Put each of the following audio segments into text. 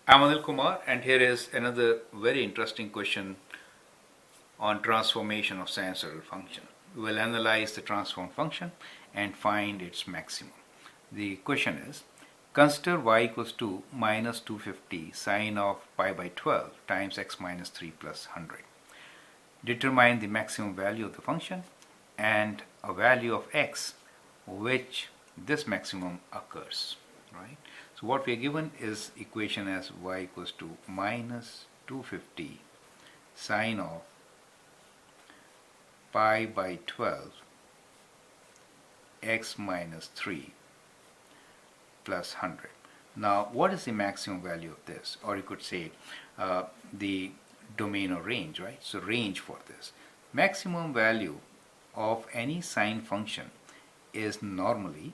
I'm Anil Kumar, and here is another very interesting question on transformation of sinusoidal function. We will analyze the transform function and find its maximum. The question is, consider y equals to minus 250 sine of pi by 12 times x minus 3 plus 100. Determine the maximum value of the function and a value of x which this maximum occurs, right? So what we are given is equation as y equals to minus 250 sine of pi by 12 x minus 3 plus 100. Now what is the maximum value of this, or you could say the domain or range, right? So range for this maximum value of any sine function is normally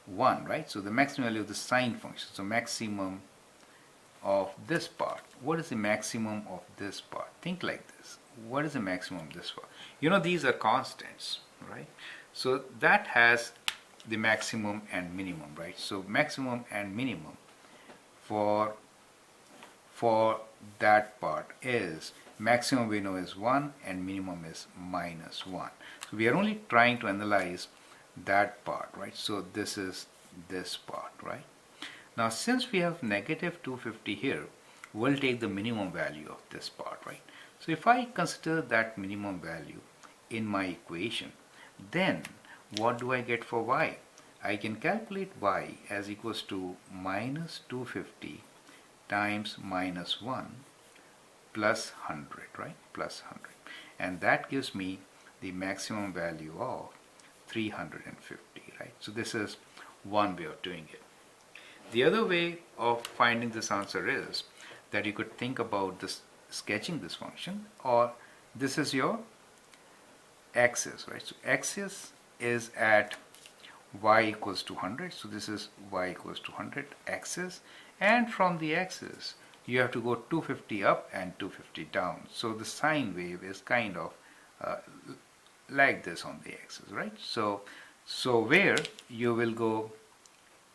1, right? So the maximum value of the sine function, so maximum of this part. What is the maximum of this part? Think like this. What is the maximum of this part? You know, these are constants, right? So that has the maximum and minimum, right? So maximum and minimum for that part is, maximum we know is 1 and minimum is minus 1. So we are only trying to analyze that part, right? So this is this part, right? Now since we have negative 250 here, we'll take the minimum value of this part, right? So if I consider that minimum value in my equation, then what do I get for y? I can calculate y as equals to minus 250 times minus 1 plus 100, right? Plus 100. And that gives me the maximum value of 350, right? So this is one way of doing it. The other way of finding this answer is that you could think about this sketching this function, or this is your axis, right? So axis is at y equals to 100, so this is y equals to 100 axis, and from the axis you have to go 250 up and 250 down. So the sine wave is kind of like this on the axis, right? So where you will go,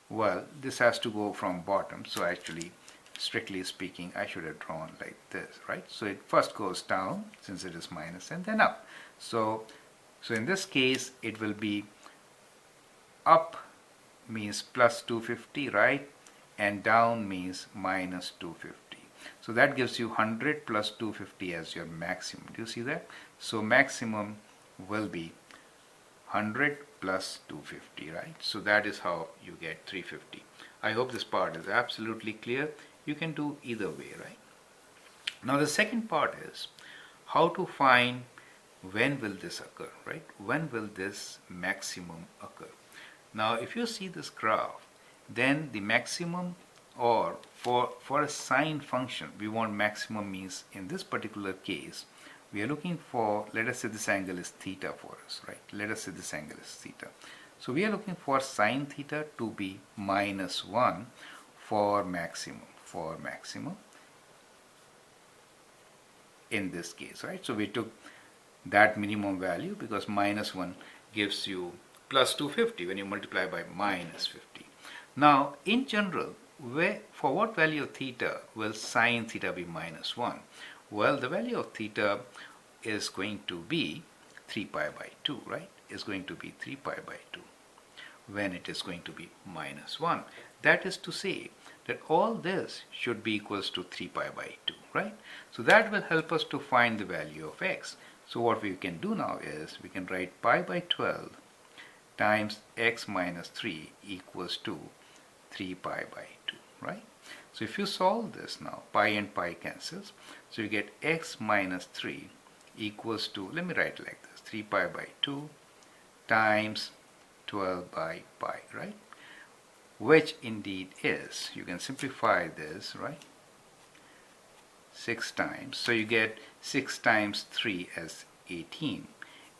well, this has to go from bottom, so actually strictly speaking I should have drawn like this, right? So it first goes down since it is minus and then up. So in this case it will be up means plus 250, right? And down means minus 250. So that gives you 100 plus 250 as your maximum. Do you see that? So maximum will be 100 plus 250, right? So that is how you get 350. I hope this part is absolutely clear. You can do either way, right? Now the second part is how to find when will this occur, right? When will this maximum occur? Now if you see this graph, then the maximum, or for a sine function we want maximum, means in this particular case we are looking for, let us say this angle is theta for us, right? Let us say this angle is theta. So we are looking for sine theta to be minus 1 for maximum, in this case, right? So we took that minimum value because minus 1 gives you plus 250 when you multiply by minus 50. Now in general, for what value of theta will sine theta be minus 1? Well, the value of theta is going to be 3 pi by 2, right? Is going to be 3 pi by 2 when it is going to be minus 1. That is to say that all this should be equals to 3 pi by 2, right? So that will help us to find the value of x. So what we can do now is we can write pi by 12 times x minus 3 equals to 3 pi by 2, right? So if you solve this now, pi and pi cancels, so you get x minus 3 equals to, let me write like this, 3 pi by 2 times 12 by pi, right? Which indeed is, you can simplify this, right? 6 times, so you get 6 times 3 as 18,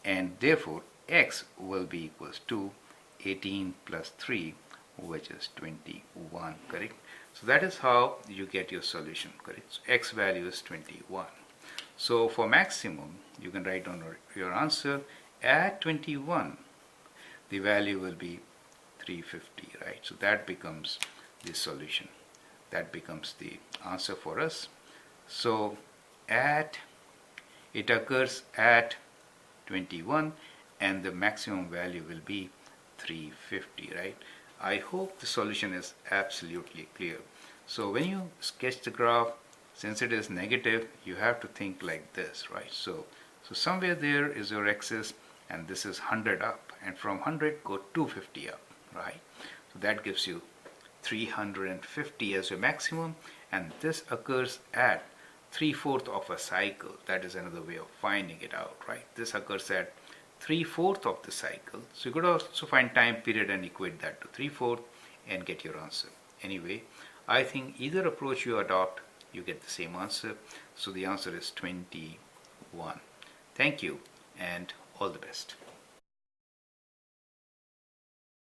and therefore x will be equals to 18 plus 3, which is 21, correct? So that is how you get your solution, correct? So x value is 21. So for maximum, you can write down your answer at 21. The value will be 350, right? So that becomes the solution. that becomes the answer for us. So it occurs at 21 and the maximum value will be 350, right? I hope the solution is absolutely clear. So when you sketch the graph, since it is negative, you have to think like this, right? So somewhere there is your axis, and this is 100 up, and from 100 go 250 up, right? So that gives you 350 as your maximum, and this occurs at 3/4 of a cycle. That is another way of finding it out, right? This occurs at 3/4 of the cycle. So you could also find time period and equate that to 3/4 and get your answer. Anyway, I think either approach you adopt, you get the same answer. So the answer is 21. Thank you and all the best.